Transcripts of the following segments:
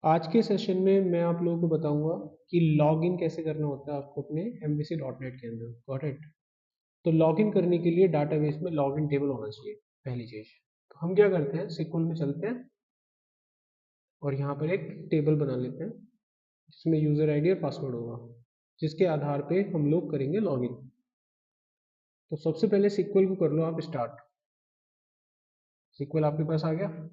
आज के सेशन में मैं आप लोगों को बताऊंगा कि लॉगिन कैसे करना होता है आपको अपने MVC.NET के अंदर। Got it. तो लॉगिन करने के लिए डाटाबेस में लॉगिन टेबल होना चाहिए पहली चीज। तो हम क्या करते हैं, सिक्वल में चलते हैं और यहाँ पर एक टेबल बना लेते हैं जिसमें यूजर आईडी और पासवर्ड होगा, जिसके आधार पे हम लोग करेंगे लॉगिन। तो सबसे पहले सिक्वल को कर लो आप स्टार्ट। सिक्वल आपके पास आ गया,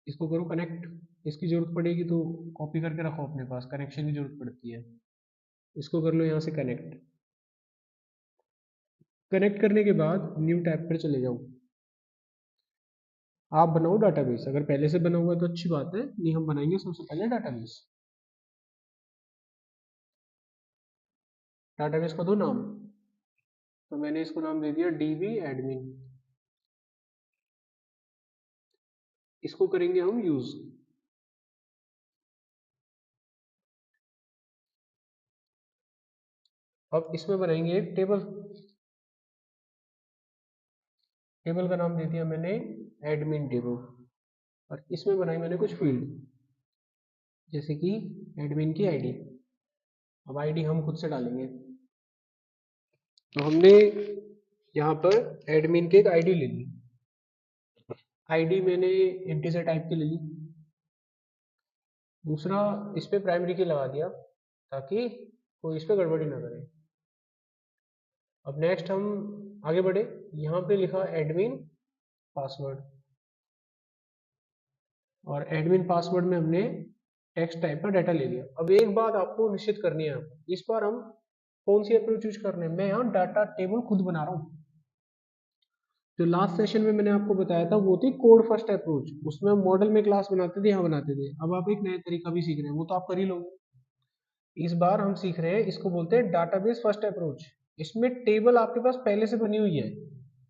इसको करो कनेक्ट। इसकी जरूरत पड़ेगी तो कॉपी करके रखो अपने पास, कनेक्शन की जरूरत पड़ती है। इसको कर लो यहाँ से कनेक्ट। कनेक्ट करने के बाद न्यू टैब पर चले जाओ। आप बनाओ डाटाबेस, अगर पहले से बना हुआ है तो अच्छी बात है, नहीं हम बनाएंगे सबसे पहले डाटाबेस। डाटाबेस का दो नाम। तो मैंने इसको नाम दे दिया DB एडमिन। इसको करेंगे हम यूज। अब इसमें बनाएंगे एक टेबल। टेबल का नाम दे दिया मैंने एडमिन टेबल। और इसमें बनाई मैंने कुछ फील्ड, जैसे कि एडमिन की आईडी। अब आईडी हम खुद से डालेंगे। तो हमने यहाँ पर एडमिन की एक आईडी ले ली। आईडी मैंने इंटीजर टाइप की ले ली। दूसरा, इस पे प्राइमरी की लगा दिया ताकि कोई इस पे गड़बड़ी ना करे। अब नेक्स्ट हम आगे बढ़े, यहाँ पे लिखा एडमिन पासवर्ड। और एडमिन पासवर्ड में हमने टेक्स्ट टाइप का डाटा ले लिया। अब एक बात आपको निश्चित करनी है, इस बार हम कौन सी अप्रोच यूज कर रहे हैं। मैं यहाँ डाटा टेबल खुद बना रहा हूँ। जो लास्ट सेशन में मैंने आपको बताया था वो थी कोड फर्स्ट अप्रोच, उसमें हम मॉडल में क्लास बनाते थे, यहाँ बनाते थे। अब आप एक नया तरीका भी सीख रहे हैं, वो तो आप कर ही लोगे। इस बार हम सीख रहे हैं, इसको बोलते हैं डाटाबेस फर्स्ट अप्रोच। इसमें टेबल आपके पास पहले से बनी हुई है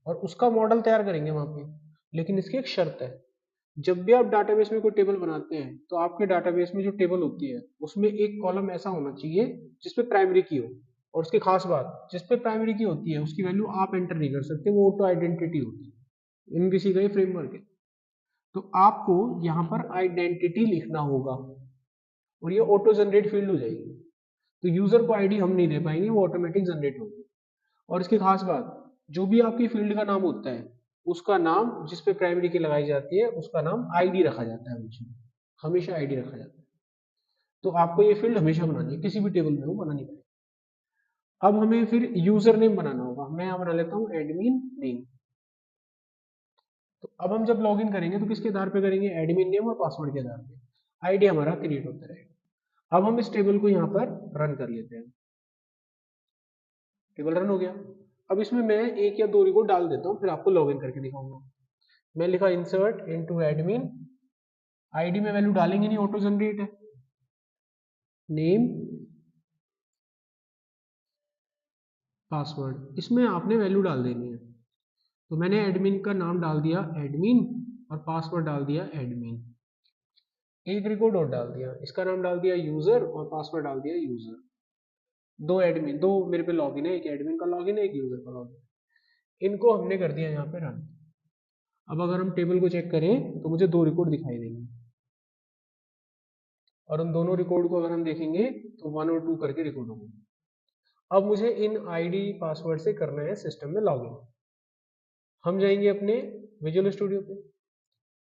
और उसका मॉडल तैयार करेंगे वहां पे। लेकिन इसकी एक शर्त है, जब भी आप डाटाबेस में कोई टेबल बनाते हैं तो आपके डाटाबेस में जो टेबल होती है उसमें एक कॉलम ऐसा होना चाहिए जिसपे प्राइमरी की हो। और उसकी खास बात, जिसपे प्राइमरी की होती है उसकी वैल्यू आप एंटर नहीं कर सकते, वो ऑटो आइडेंटिटी होती है। MVC का ये फ्रेमवर्क है। तो आपको यहाँ पर आइडेंटिटी लिखना होगा और ये ऑटो जनरेट फील्ड हो जाएगी। तो यूजर को आईडी हम नहीं दे पाएंगे, वो ऑटोमेटिक जनरेट होगी। और इसकी खास बात, जो भी आपकी फील्ड का नाम होता है उसका नाम जिस पे प्राइमरी की लगाई जाती है उसका नाम आईडी रखा जाता है। हमेशा हमेशा आईडी रखा जाता है। तो आपको ये फील्ड हमेशा बनानी है, किसी भी टेबल में हो बनानी पड़ेगी। अब हमें फिर यूजर नेम बनाना होगा। मैं यहाँ बना लेता हूँ एडमिन नेम। तो अब हम जब लॉगिन करेंगे तो किसके आधार पे करेंगे, एडमिन नेम और पासवर्ड के आधार पे। आईडी हमारा क्रिएट होता रहेगा। अब हम इस टेबल को यहाँ पर रन कर लेते हैं। टेबल रन हो गया। अब इसमें मैं एक या दो रिकॉर्ड डाल देता हूँ, फिर आपको लॉगिन करके दिखाऊंगा। मैं लिखा इंसर्ट इनटू एडमिन। आईडी में वैल्यू डालेंगे नहीं, ऑटो जनरेट है। नेम पासवर्ड, इसमें आपने वैल्यू डाल देनी है। तो मैंने एडमिन का नाम डाल दिया एडमिन और पासवर्ड डाल दिया एडमिन। एक रिकॉर्ड और डाल दिया, इसका नाम डाल दिया यूजर और पासवर्ड डाल दिया यूजर। दो एडमिन, दो मेरे पे लॉगिन है, एक एडमिन का लॉगिन है, एक यूजर का लॉगिन। इनको हमने कर दिया यहाँ पे रन। अब अगर हम टेबल को चेक करें तो मुझे दो रिकॉर्ड दिखाई देंगे और उन दोनों रिकॉर्ड को अगर हम देखेंगे तो 1 और 2 करके रिकॉर्ड होंगे। अब मुझे इन आईडी पासवर्ड से करना है सिस्टम में लॉगिन। हम जाएंगे अपने विजुअल स्टूडियो पे,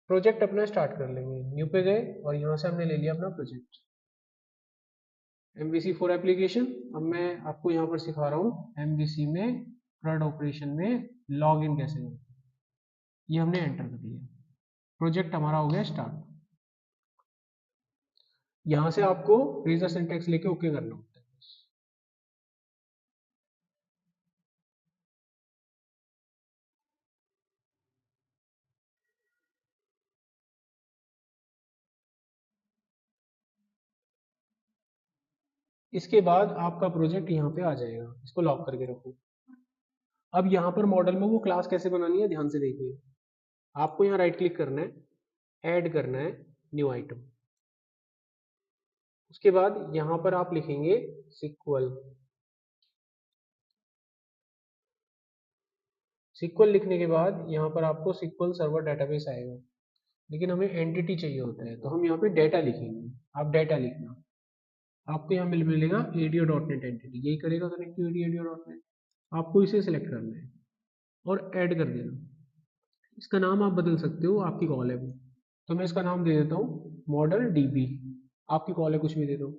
प्रोजेक्ट अपना स्टार्ट कर लेंगे। न्यू पे गए और यहाँ से हमने ले लिया अपना प्रोजेक्ट MVC4 एप्लीकेशन। अब मैं आपको यहाँ पर सिखा रहा हूँ MVC में CRUD ऑपरेशन में लॉगिन कैसे करें। ये हमने एंटर कर लिया, प्रोजेक्ट हमारा हो गया स्टार्ट। यहाँ से आपको रेजर सिंटैक्स लेके ओके करना होता है। इसके बाद आपका प्रोजेक्ट यहाँ पे आ जाएगा, इसको लॉक करके रखो। अब यहाँ पर मॉडल में वो क्लास कैसे बनानी है ध्यान से देखिए। आपको यहाँ राइट क्लिक करना है, ऐड करना है न्यू आइटम। उसके बाद यहाँ पर आप लिखेंगे सिक्वल। सिक्वल लिखने के बाद यहाँ पर आपको सिक्वल सर्वर डेटाबेस आएगा, लेकिन हमें एंटिटी चाहिए होता है, तो हम यहाँ पे डेटा लिखेंगे। आप डेटा लिखना, आपको यहाँ मिलेगा एडीओ डॉट नेट एंटिटी, यही करेगा कनेक्टिविटी एडीओ डॉट नेट। आपको इसे सिलेक्ट करना है और ऐड कर देना। इसका नाम आप बदल सकते हो, आपकी कॉल है वो। तो मैं इसका नाम दे देता हूँ मॉडल डीबी, आपकी कॉल है, कुछ भी दे दो,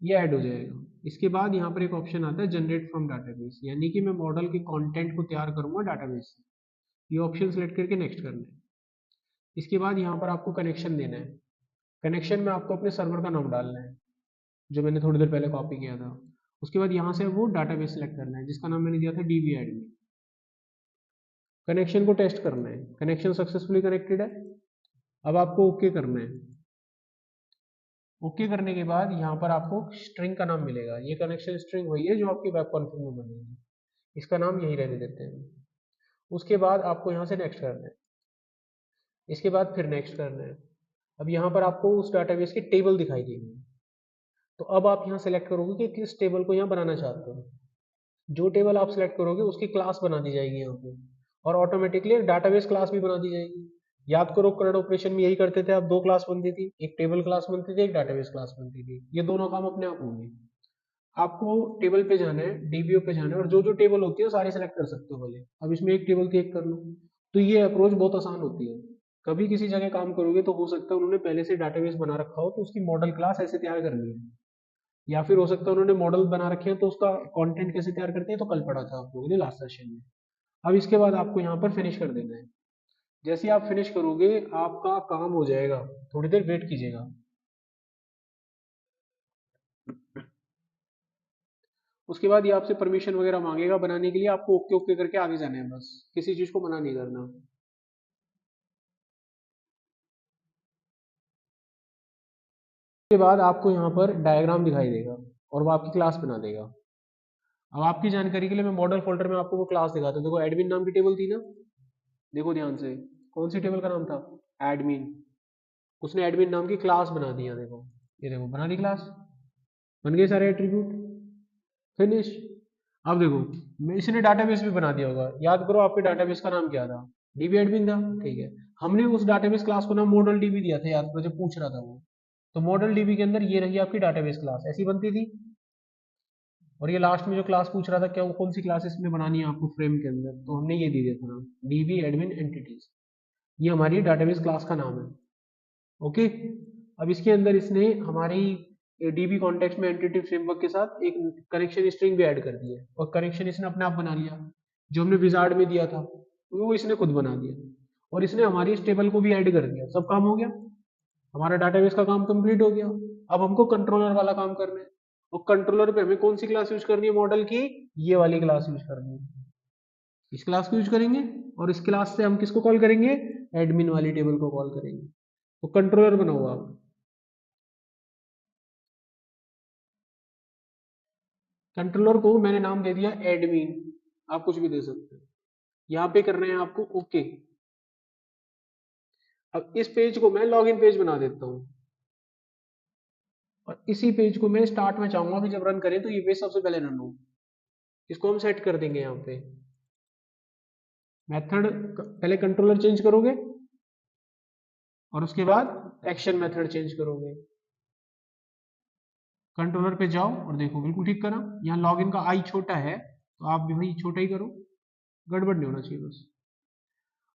ये ऐड हो जाएगा। इसके बाद यहाँ पर एक ऑप्शन आता है जनरेट फ्रॉम डाटाबेस, यानी कि मैं मॉडल के कंटेंट को तैयार करूंगा डाटाबेस से। ये ऑप्शन सेलेक्ट करके नेक्स्ट करना है। इसके बाद यहाँ पर आपको कनेक्शन देना है। कनेक्शन में आपको अपने सर्वर का नाम डालना है, जो मैंने थोड़ी देर पहले कॉपी किया था। उसके बाद यहाँ से वो डाटाबेस सेलेक्ट करना है जिसका नाम मैंने दिया था डीबी एडमिन। कनेक्शन को टेस्ट करना है, कनेक्शन सक्सेसफुली कनेक्टेड है। अब आपको ओके करना है। ओके करने के बाद यहाँ पर आपको स्ट्रिंग का नाम मिलेगा, ये कनेक्शन स्ट्रिंग वही है जो आपकी वेब कॉन्फ़िग में बनेगी, इसका नाम यही रहने देते हैं। उसके बाद आपको यहाँ से नेक्स्ट करना है, इसके बाद फिर नेक्स्ट करना है। अब यहाँ पर आपको उस डाटाबेस की टेबल दिखाई देगी, तो अब आप यहाँ सेलेक्ट करोगे कि किस टेबल को यहाँ बनाना चाहते हो। जो टेबल आप सेलेक्ट करोगे उसकी क्लास बना दी जाएगी यहाँ पे, और ऑटोमेटिकली एक डाटाबेस क्लास भी बना दी जाएगी। याद करो करंट ऑपरेशन में यही करते थे आप, दो क्लास बनती थी, एक टेबल क्लास बनती थी, एक डाटाबेस क्लास बनती थी। ये दोनों काम अपने आप होंगे। आपको टेबल पे जाना है, डीबीओ पे जाना है, और जो जो टेबल होती है सारी सेलेक्ट कर सकते हो पहले। अब इसमें एक टेबल की एक कर लो, तो ये अप्रोच बहुत आसान होती है। कभी किसी जगह काम करोगे तो हो सकता है उन्होंने पहले से डाटाबेस बना रखा हो, तो उसकी मॉडल क्लास ऐसे तैयार करनी है, या फिर हो सकता है उन्होंने मॉडल बना रखे हैं तो उसका कंटेंट कैसे तैयार करते हैं, तो कल पढ़ा था आप लोगों ने लास्ट सेशन में। अब इसके बाद आपको यहाँ पर फिनिश कर देना है। जैसे ही आप फिनिश करोगे आपका काम हो जाएगा, थोड़ी देर वेट कीजिएगा। उसके बाद ये आपसे परमिशन वगैरह मांगेगा बनाने के लिए, आपको ओके ओके करके आगे जाना है, बस किसी चीज को मना नहीं करना। उसके बाद आपको यहाँ पर डायग्राम दिखाई देगा और वो आपकी क्लास बना देगा। अब आपकी जानकारी के लिए मैं मॉडल फोल्डर में आपको वो क्लास दिखाता हूँ। देखो एडमिन नाम की टेबल थी ना, देखो ध्यान से, कौन सी टेबल का नाम था, एडमिन। उसने एडमिन नाम की क्लास बना दिया, देखो ये देखो बना दी क्लास, बन गए सारे एट्रीब्यूट, फिनिश। अब देखो मैं इसने डाटाबेस भी बना दिया होगा, याद करो आपके डाटाबेस का नाम क्या था, डीबी एडमिन था, ठीक है। हमने उस डाटाबेस क्लास को नाम मॉडल डीबी दिया था, याद करो जब पूछ रहा था वो। तो मॉडल डीबी के अंदर ये रही आपकी डाटाबेस क्लास, ऐसी बनती थी। और ये लास्ट में जो क्लास पूछ रहा था क्या, कौन सी क्लास इसमें बनानी है आपको फ्रेम के अंदर, तो हमने ये दे दिया था नाम डीबी एडमिन एंटिटीज, ये हमारी डाटाबेस क्लास का नाम है। ओके। अब इसके अंदर इसने हमारी डीबी कॉन्टेक्स्ट में एंटिटी फ्रेमवर्क के साथ एक कनेक्शन स्ट्रिंग भी ऐड कर दी है, और कनेक्शन इसने अपने आप बना लिया, जो हमने विजार्ड में दिया था वो इसने खुद बना दिया, और इसने हमारी इस टेबल को भी ऐड कर दिया। सब काम हो गया, हमारा डाटाबेस का काम कंप्लीट हो गया। अब हमको कंट्रोलर वाला काम करना है, और कंट्रोलर पे हमें कौन सी क्लास यूज करनी है मॉडल की, ये वाली क्लास यूज करनी है। इस क्लास को यूज करेंगे, और इस क्लास से हम किसको कॉल करेंगे, एडमिन वाली टेबल को कॉल करेंगे। तो कंट्रोलर बनाओ आप। कंट्रोलर को मैंने नाम दे दिया एडमिन, आप कुछ भी दे सकते हो। यहाँ पे करना है आपको ओके। अब इस पेज को मैं लॉगिन पेज बना देता हूँ, और इसी पेज को मैं स्टार्ट में चाहूंगा कि जब रन करें तो ये पेज सबसे पहले रन हो। इसको हम सेट कर देंगे यहाँ पे मेथड, पहले कंट्रोलर चेंज करोगे और उसके बाद एक्शन मेथड चेंज करोगे। कंट्रोलर पे जाओ और देखो बिल्कुल ठीक करा, यहाँ लॉगिन का आई छोटा है तो आप भी भाई छोटा ही करो, गड़बड़ नहीं होना चाहिए बस।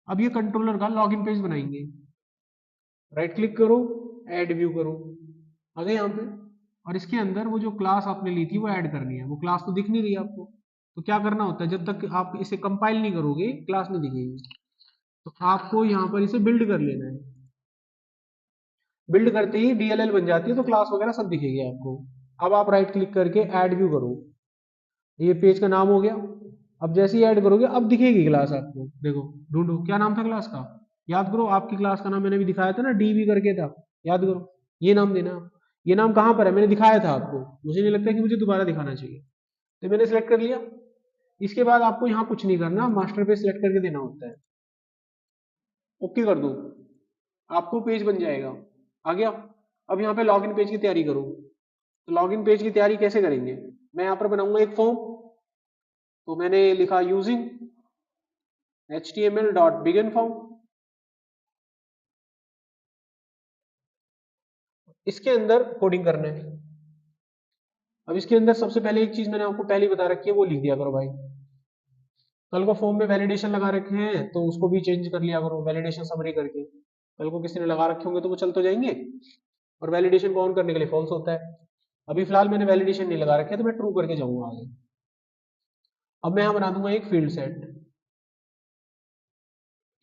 अब ये कंट्रोलर का लॉगिन पेज बनाएंगे, राइट क्लिक करो, ऐड व्यू करो, आ गए यहाँ पे। और इसके अंदर वो जो क्लास आपने ली थी वो ऐड करनी है, वो क्लास तो दिख नहीं रही आपको, तो क्या करना होता है, जब तक आप इसे कंपाइल नहीं करोगे क्लास नहीं दिखेगी, तो आपको यहाँ पर इसे बिल्ड कर लेना है। बिल्ड करते ही डीएलएल बन जाती है, तो क्लास वगैरह सब दिखेगी आपको। अब आप राइट क्लिक करके ऐड व्यू करो, ये पेज का नाम हो गया। अब जैसे ही ऐड करोगे अब दिखेगी क्लास आपको, देखो ढूंढो क्या नाम था क्लास का, याद करो आपकी क्लास का नाम मैंने भी दिखाया था ना, डीबी करके था, याद करो, ये नाम देना। ये नाम कहाँ पर है, मैंने दिखाया था आपको, मुझे नहीं लगता कि मुझे दोबारा दिखाना चाहिए, तो मैंने सिलेक्ट कर लिया। इसके बाद आपको यहाँ कुछ नहीं करना, मास्टर पेज सिलेक्ट करके देना होता है, ओके कर दो, आपको पेज बन जाएगा, आ गया। अब यहाँ पे लॉगिन पेज की तैयारी करो, तो लॉगिन पेज की तैयारी कैसे करेंगे, मैं यहाँ पर बनाऊंगा एक फॉर्म, तो मैंने लिखा यूजिंग html.begin form, इसके अंदर कोडिंग करना है। अब इसके अंदर सबसे पहले एक चीज मैंने आपको पहले ही बता रखी है, वो लिख दिया करो भाई। कल को फॉर्म में वैलिडेशन लगा रखे हैं तो उसको भी चेंज कर लिया करो, वैलिडेशन समरी करके। कल को किसी ने लगा रखे होंगे तो वो चल तो जाएंगे, और वैलिडेशन को ऑन करने के लिए फॉल्स होता है। अभी फिलहाल मैंने वैलिडेशन नहीं लगा रखे तो मैं ट्रू करके जाऊंगा आगे। अब मैं यहाँ बना दूंगा एक फील्ड सेट,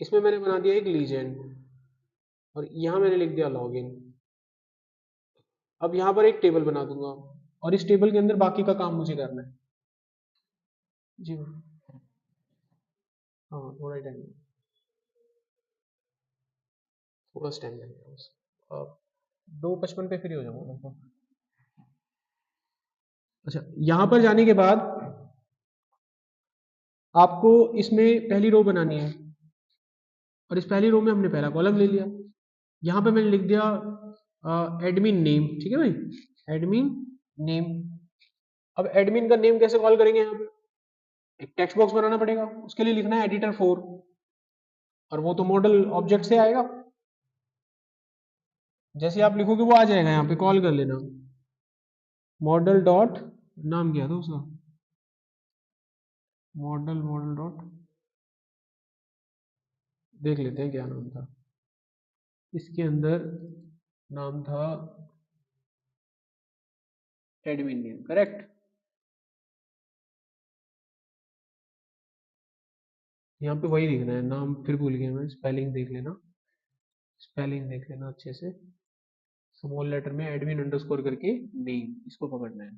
इसमें मैंने बना दिया एक लीजेंड, और यहाँ मैंने लिख दिया लॉगिन। अब यहाँ पर एक टेबल बना दूंगा, और इस टेबल के अंदर बाकी का काम मुझे करना है। जी हाँ, थोड़ा ही टाइम, थोड़ा सा टाइम लगेगा बस। अब 2:55 पे फ्री हो जाऊंगा लगभग। अच्छा, यहाँ पर जाने के बाद आपको इसमें पहली रो बनानी है, और इस पहली रो में हमने पहला कॉलम ले लिया। यहाँ पे मैंने लिख दिया एडमिन नेम, ठीक है भाई, एडमिन नेम। अब एडमिन का नेम कैसे कॉल करेंगे, यहाँ पे एक टेक्स्ट बॉक्स बनाना पड़ेगा, उसके लिए लिखना है एडिटर 4, और वो तो मॉडल ऑब्जेक्ट से आएगा। जैसे आप लिखोगे वो आ जाएगा, यहाँ पे कॉल कर लेना मॉडल डॉट, नाम क्या था उसका, मॉडल मॉडल डॉट, देख लेते हैं क्या नाम था इसके अंदर। नाम था एडमिन नेम, करेक्ट। यहाँ पे वही लिखना है नाम, फिर भूल गया मैं, स्पेलिंग देख लेना, स्पेलिंग देख लेना अच्छे से। स्मॉल लेटर में एडमिन अंडरस्कोर करके नेम, इसको पकड़ना है।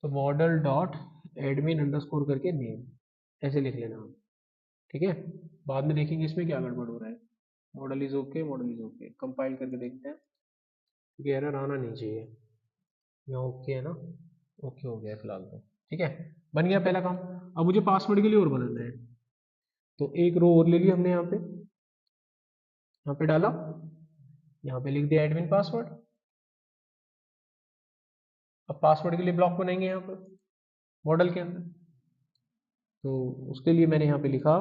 तो मॉडल डॉट एडमिन अंडरस्कोर करके नेम ऐसे लिख लेना आप, ठीक है। बाद में देखेंगे इसमें क्या गड़बड़ हो रहा है। Model is okay, model is okay, compile करके देखते हैं, क्योंकि एरर आना नहीं चाहिए। यहाँ ओके है ना, ओके हो गया फिलहाल तो, ठीक है। बन गया पहला काम। अब मुझे पासवर्ड के लिए और बनाना है, तो एक रो और ले ली हमने, यहाँ पे डाला, यहाँ पे लिख दिया एडमिन पासवर्ड। अब पासवर्ड के लिए ब्लॉक बनाएंगे यहाँ पर मॉडल के अंदर, तो उसके लिए मैंने यहाँ पे लिखा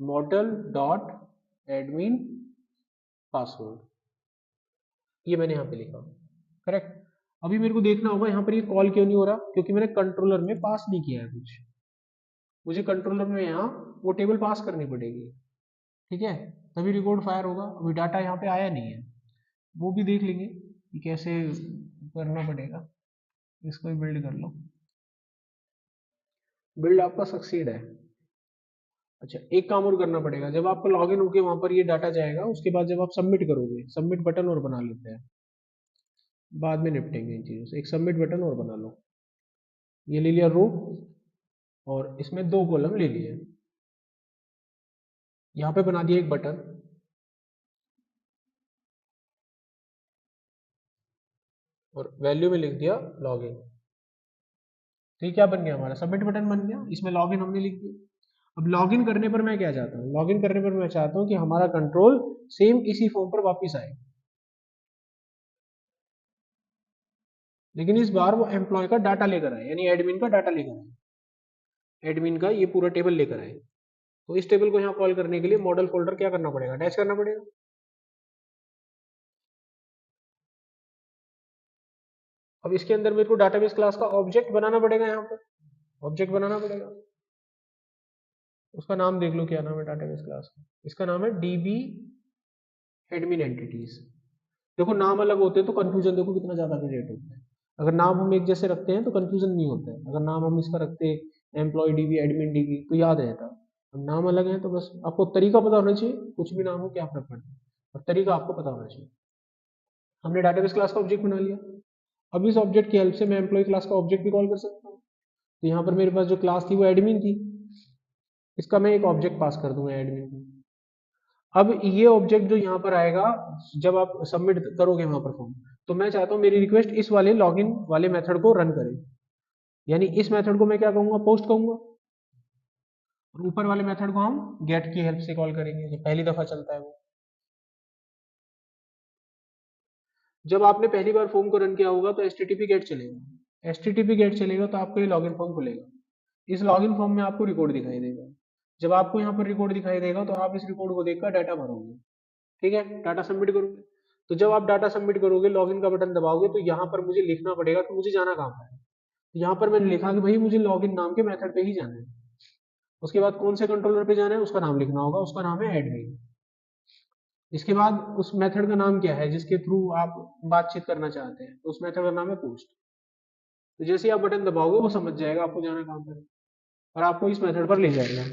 मॉडल डॉट एडमिन पासवर्ड, ये मैंने यहाँ पे लिखा, करेक्ट। अभी मेरे को देखना होगा यहाँ पर ये कॉल क्यों नहीं हो रहा, क्योंकि मैंने कंट्रोलर में पास नहीं किया है कुछ। मुझे कंट्रोलर में यहाँ वो टेबल पास करनी पड़ेगी, ठीक है, तभी रिकॉर्ड फायर होगा। अभी डाटा यहाँ पे आया नहीं है, वो भी देख लेंगे कि कैसे करना पड़ेगा। इसको भी बिल्ड कर लो, बिल्ड आपका सक्सीड है। अच्छा, एक काम और करना पड़ेगा, जब आपका लॉगिन होके वहां पर ये डाटा जाएगा, उसके बाद जब आप सबमिट करोगे, सबमिट बटन और बना लेते हैं, बाद में निपटेंगे इन चीजों से। एक सबमिट बटन और बना लो, ये ले लिया रो, और इसमें 2 कॉलम ले लिए, यहाँ पे बना दिया एक बटन, और वैल्यू में लिख दिया लॉगिन। तो ये क्या बन गया, हमारा सबमिट बटन बन गया, इसमें लॉगिन हमने लिख दिया। अब लॉगिन करने पर मैं क्या चाहता हूँ, लॉगिन करने पर मैं चाहता हूँ कि हमारा कंट्रोल सेम इसी फॉर्म पर वापस आए, लेकिन इस बार वो एम्प्लॉय का डाटा लेकर आए, यानी एडमिन का डाटा लेकर आए, एडमिन का ये पूरा टेबल लेकर आए। तो इस टेबल को यहाँ कॉल करने के लिए मॉडल फोल्डर क्या करना पड़ेगा, अटैच करना पड़ेगा। अब इसके अंदर मेरे को डाटाबेस क्लास का ऑब्जेक्ट बनाना पड़ेगा, यहाँ पर ऑब्जेक्ट बनाना पड़ेगा। उसका नाम देख लो क्या नाम है डाटाबेस क्लास का, इसका नाम है डीबी एडमिन एंटिटीज। देखो नाम अलग होते हैं तो कंफ्यूजन देखो कितना ज्यादा क्रिएट होता है। अगर नाम हम एक जैसे रखते हैं तो कंफ्यूजन नहीं होता है, अगर नाम हम इसका रखते हैं एम्प्लॉय डीबी एडमिन डीबी तो याद रहता। अब नाम अलग है तो बस आपको तरीका पता होना चाहिए, कुछ भी नाम हो क्या फर्क पड़ता है, और तरीका आपको पता होना चाहिए। हमने डाटाबेस क्लास का ऑब्जेक्ट बना लिया। अब इस ऑब्जेक्ट की हेल्प से मैं एम्प्लॉय क्लास का ऑब्जेक्ट भी कॉल कर सकता हूँ। तो यहाँ पर मेरे पास जो क्लास थी वो एडमिन थी, इसका मैं एक ऑब्जेक्ट पास कर दूंगा एडमिन को। अब ये ऑब्जेक्ट जो यहाँ पर आएगा जब आप सबमिट करोगे वहां पर फॉर्म, तो मैं चाहता हूँ मेरी रिक्वेस्ट इस वाले लॉगिन वाले मेथड को रन करे, यानी इस मेथड को मैं क्या कहूंगा, पोस्ट कहूंगा, और ऊपर वाले मेथड को हम गेट की हेल्प से कॉल करेंगे, जो पहली दफा चलता है वो। जब आपने पहली बार फॉर्म को रन किया होगा तो एचटीटीपी गेट चलेगा, एचटीटीपी गेट चलेगा तो आपको ये लॉगिन फॉर्म खुलेगा। इस लॉगिन फॉर्म में आपको रिकॉर्ड दिखाई देगा। जब आपको यहाँ पर रिकॉर्ड दिखाई देगा तो आप इस रिकॉर्ड को देखकर डाटा भरोगे, ठीक है, डाटा सबमिट करोगे। तो जब आप डाटा सबमिट करोगे, लॉगिन का बटन दबाओगे, तो यहाँ पर मुझे लिखना पड़ेगा कि मुझे जाना कहाँ पर है। तो यहाँ पर मैंने लिखा कि भाई मुझे लॉगिन नाम के मेथड पे ही जाना है। उसके बाद कौन से कंट्रोलर पे जाना है उसका नाम लिखना होगा, उसका नाम है एडमिन। इसके बाद उस मेथड का नाम क्या है जिसके थ्रू आप बातचीत करना चाहते हैं, तो उस मेथड का नाम है पोस्ट। तो जैसे ही आप बटन दबाओगे वो समझ जाएगा आपको जाना कहाँ पर है और आपको इस मेथड पर ले जाएगा।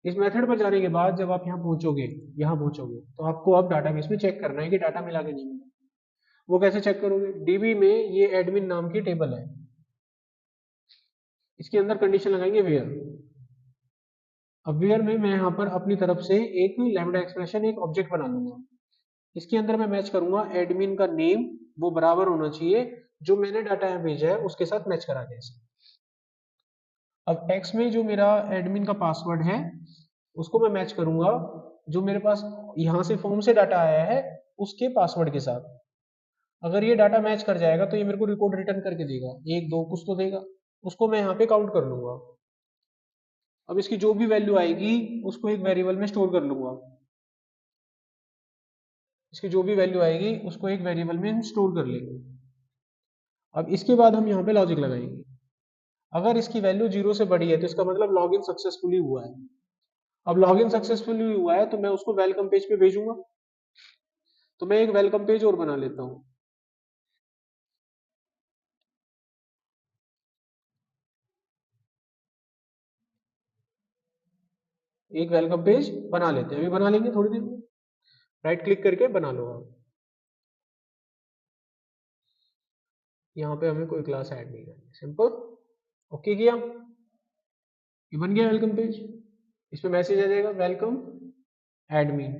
इस मेथड पर जाने के बाद जब आप यहाँ पहुंचोगे तो आपको अब डाटाबेस में चेक करना है कि डाटा मिला कि नहीं मिला। वो कैसे चेक करोगे? डीबी में ये एडमिन नाम की टेबल है, इसके अंदर कंडीशन लगाएंगे वेयर। अब वेयर में मैं यहाँ पर अपनी तरफ से एक लैम्बडा एक्सप्रेशन, एक ऑब्जेक्ट बना लूंगा। इसके अंदर मैं मैच करूंगा एडमिन का नेम, वो बराबर होना चाहिए जो मैंने डाटा यहाँ भेजा है उसके साथ मैच करा के इसे। अब टेक्स्ट में जो मेरा एडमिन का पासवर्ड है उसको मैं मैच करूंगा जो मेरे पास यहाँ से फॉर्म से डाटा आया है उसके पासवर्ड के साथ। अगर ये डाटा मैच कर जाएगा तो ये मेरे को रिकॉर्ड रिटर्न करके देगा, एक दो कुछ तो देगा, उसको मैं यहाँ पे काउंट कर लूंगा। अब इसकी जो भी वैल्यू आएगी उसको एक वेरिएबल में स्टोर कर लूंगा, इसकी जो भी वैल्यू आएगी उसको एक वेरिएबल में हम स्टोर कर लेंगे। अब इसके बाद हम यहाँ पे लॉजिक लगाएंगे। अगर इसकी वैल्यू 0 से बड़ी है तो इसका मतलब लॉगिन सक्सेसफुली हुआ है। अब लॉगिन सक्सेसफुली हुआ है तो मैं उसको वेलकम पेज पे भेजूंगा। तो मैं एक वेलकम पेज और बना लेता हूँ। एक वेलकम पेज बना लेते हैं, अभी बना लेंगे थोड़ी देर में। राइट क्लिक करके बना लो आप। यहाँ पे हमें कोई क्लास ऐड नहीं करनी, सिंपल। ओके किया, ये बन गया वेलकम पेज। इस पे मैसेज आ जाएगा वेलकम एडमिन।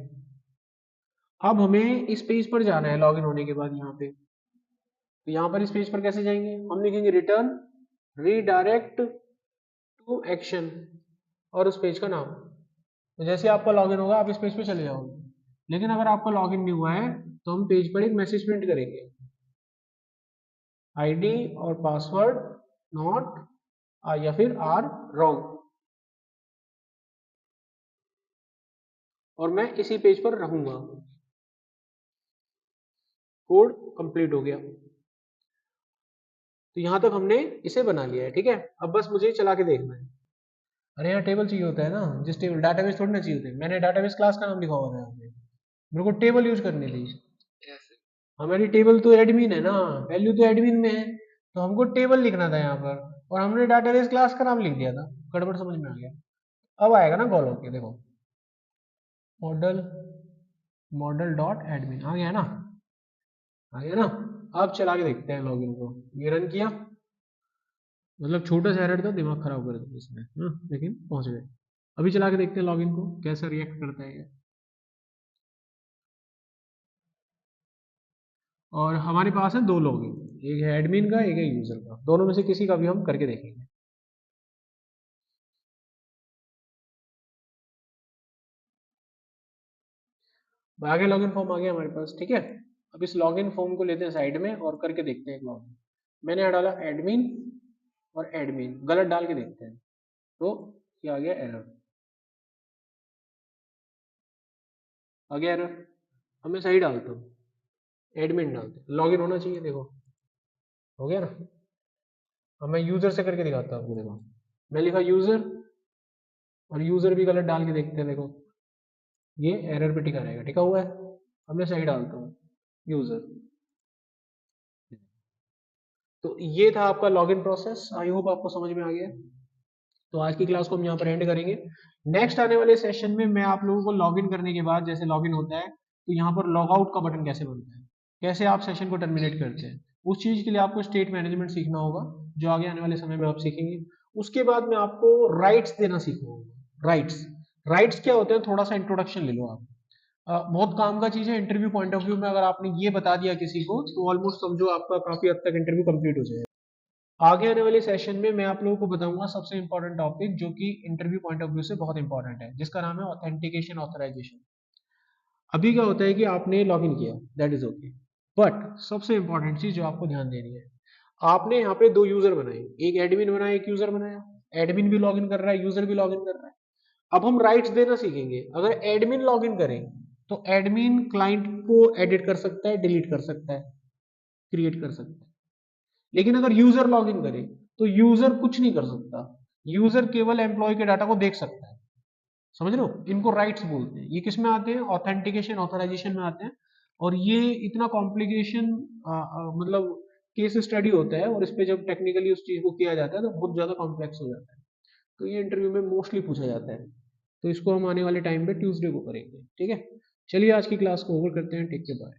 अब हमें इस पेज पर जाना है लॉगिन होने के बाद यहाँ पे। तो यहाँ पर इस पेज पर कैसे जाएंगे? हम लिखेंगे रिटर्न रीडायरेक्ट टू एक्शन और उस पेज का नाम। तो जैसे आपका लॉगिन होगा आप इस पेज पे चले जाओगे। लेकिन अगर आपका लॉगिन नहीं हुआ है तो हम पेज पर एक मैसेज प्रिंट करेंगे, आईडी और पासवर्ड नॉट या फिर आर रॉन्ग, और मैं इसी पेज पर रहूंगा। कोड कंप्लीट हो गया। तो यहां तक हमने इसे बना लिया है, ठीक है। अब बस मुझे चला के देखना है। अरे यहाँ टेबल चाहिए होता है ना, जिस टेबल डाटाबेस थोड़ी ना चाहिए होते, मैंने डाटाबेस क्लास का नाम लिखा हुआ था यहाँ पे, मेरे को टेबल यूज करनी थी। हमारी टेबल तो एडमिन है ना, वैल्यू तो एडमिन में है, तो हमको टेबल लिखना था यहाँ पर और हमने डाटाबेस क्लास का नाम लिख दिया था। गड़बड़ समझ में आ गया। अब आएगा ना कॉल होके, देखो मॉडल मॉडल डॉट एडमिन आ गया ना, आ गया ना। अब चला के देखते हैं लॉगिन को। ये रन किया, मतलब छोटा सा एरर था, दिमाग खराब कर दिया इसने, लेकिन पहुंच गए। अभी चला के देखते हैं लॉगिन को कैसा रिएक्ट करता है ये। और हमारे पास है दो लॉगिन, एक है एडमिन का एक है यूजर का, दोनों में से किसी का भी हम करके देखेंगे। आगे लॉगिन फॉर्म आ गया हमारे पास, ठीक है। अब इस लॉगिन फॉर्म को लेते हैं साइड में और करके देखते हैं लॉगिन। मैंने यहाँ डाला एडमिन और एडमिन गलत डाल के देखते हैं, तो ये आ गया एरर, आ गया एरर। अब मैं सही डालता हूँ, एडमिन डालते हैं, लॉगिन होना चाहिए, देखो हो गया ना। अब मैं यूजर से करके दिखाता हूँ आपको, देखो मैं लिखा यूजर और यूजर भी गलत डाल के देखते हैं, देखो ये एरर पे टिका रहेगा, टिका हुआ है। अब मैं सही डालता हूँ यूजर। तो ये था आपका लॉगिन प्रोसेस, आई होप आपको समझ में आ गया। तो आज की क्लास को हम यहाँ पर एंड करेंगे। नेक्स्ट आने वाले सेशन में मैं आप लोगों को लॉगिन करने के बाद जैसे लॉगिन होता है तो यहाँ पर लॉग आउट का बटन कैसे बनता है, कैसे आप सेशन को टर्मिनेट करते हैं, उस चीज के लिए आपको स्टेट मैनेजमेंट सीखना होगा, जो आगे आने वाले समय में आप सीखेंगे। उसके बाद में आपको राइट्स देना सीखना होगा। राइट्स, राइट्स क्या होते हैं, थोड़ा सा इंट्रोडक्शन ले लो आप। बहुत काम का चीज है इंटरव्यू पॉइंट ऑफ व्यू में। अगर आपने ये बता दिया किसी को तो ऑलमोस्ट समझो आपका काफी हद तक इंटरव्यू कंप्लीट हो जाएगा। आगे आने वाले सेशन में मैं आप लोगों को बताऊंगा सबसे इंपॉर्टेंट टॉपिक जो कि इंटरव्यू पॉइंट ऑफ व्यू से बहुत इंपॉर्टेंट है, जिसका नाम है ऑथेंटिकेशन ऑथराइजेशन। अभी क्या होता है कि आपने लॉगिन किया, दैट इज ओके, बट सबसे इंपॉर्टेंट चीज जो आपको ध्यान देनी है, आपने यहाँ पे दो यूजर बनाए, एक एडमिन बनाया एक यूजर बनाया। एडमिन भी लॉगिन कर रहा है, यूजर भी लॉगिन कर रहा है। अब हम राइट्स देना सीखेंगे। अगर एडमिन लॉगिन करें तो एडमिन क्लाइंट को एडिट कर सकता है, डिलीट कर सकता है, क्रिएट कर सकता है। लेकिन अगर यूजर लॉगिन करे तो यूजर कुछ नहीं कर सकता, यूजर केवल एम्प्लॉय के डाटा को देख सकता है। समझ रहे हो, इनको राइट्स बोलते हैं। ये किस में आते हैं, ऑथेंटिकेशन ऑथराइजेशन में आते हैं। और ये इतना कॉम्प्लिकेशन मतलब केस स्टडी होता है, और इस पे जब टेक्निकली उस चीज को किया जाता है तो बहुत ज्यादा कॉम्प्लेक्स हो जाता है। तो ये इंटरव्यू में मोस्टली पूछा जाता है। तो इसको हम आने वाले टाइम पे ट्यूसडे को करेंगे, ठीक है। चलिए आज की क्लास को ओवर करते हैं, टेक केयर, बाय।